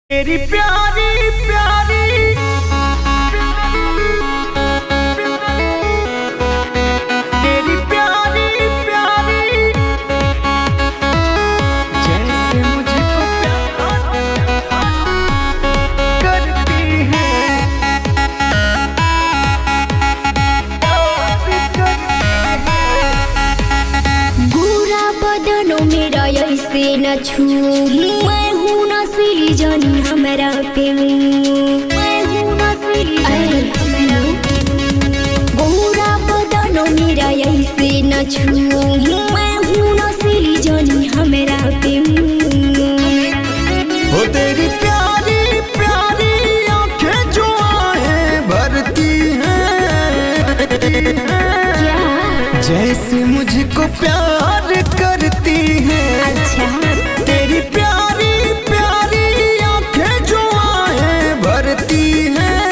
तेरी प्यारी प्यारी तेरी प्यारी प्यारी जैसे मुझको प्यार करती है गोरा बदनो मेरा ऐसे न छू, मैं हूँ नसीली जानी हमारा पे, मैं हूँ नसीली गोरा बदनो मेरा ऐसे न छू, मैं हूँ नसीली जानी हमारा पे। हो तेरी प्यारी प्यारी आंखें जो आहें भरती हैं, जैसे मुझको प्यार करती हैं। अच्छा तेरी प्यारी प्यारी आंखें जो आहें भरती हैं,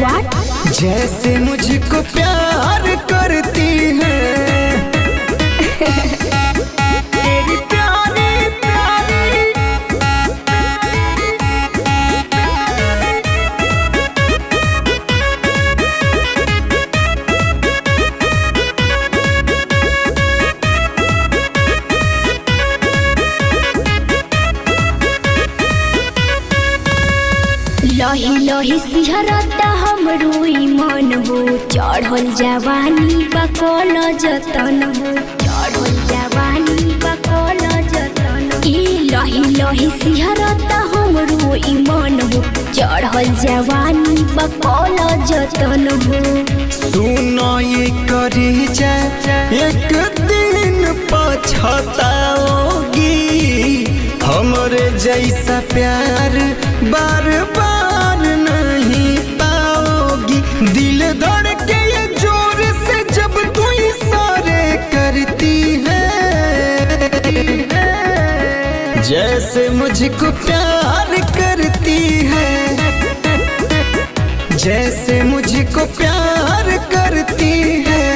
व्हाट जैसे मुझको प्यार करती हैं। तेरी प्यारी प्यारी लही लही सिहरता हमरो ईमान हो, चढ़ल जवानी बकल जतन हो, चढ़ल जवानी बकल जतन हो। लही लही सिहरता हमरो ईमान हो, चढ़ल जवानी बकल जतन हो। सुनो ये करी जाए एक दिन पछताओगी, हमरे जैसा प्यार बार बार नहीं पाओगी। दिल धड़के ये जोर से जब तू इशारे करती है, जैसे मुझको प्यार करती है, जैसे मुझको प्यार करती है।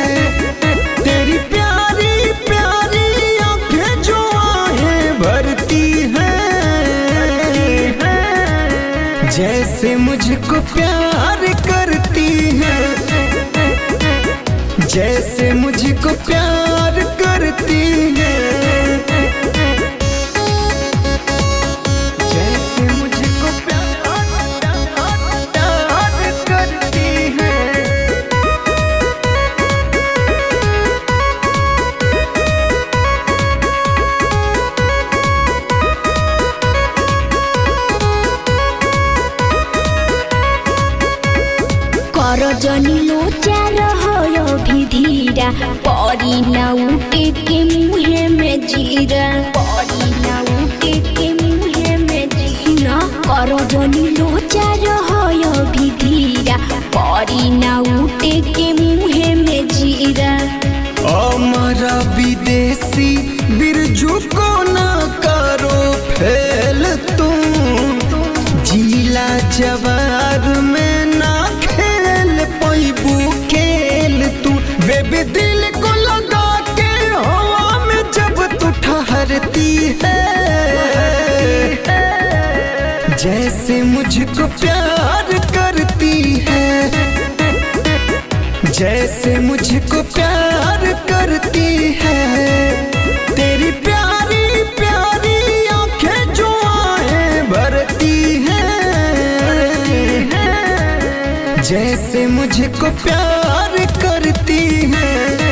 तेरी प्यारी प्यारी आंखें जो आहें भरती हैं, जैसे मुझको प्यार करती हैं, जैसे मुझको प्यार करती हैं, जैसे मुझको प्यार करती हैं। कर जनी लोचा रहो भी धीरा, परी ना उठे के मुहे में जीरा, परी ना उठे के मुहे में जीरा। कर जनी लोचा रहो भी धीरा, परी ना उठे के मुहे में जीरा। हमारा विदेशी बिरजू को ना करो फेल तुम, जिला जवार में ना खेल पैबू खेल तू। बेबी दिल को लगा के हवा में जब तू ठहरती है, जैसे मुझको प्यार करती है, जैसे मुझको प्यार करती है। तेरी प्यारी प्यारी आंखें जो आहें भरती हैं, जैसे मुझको प्यार करती हैं।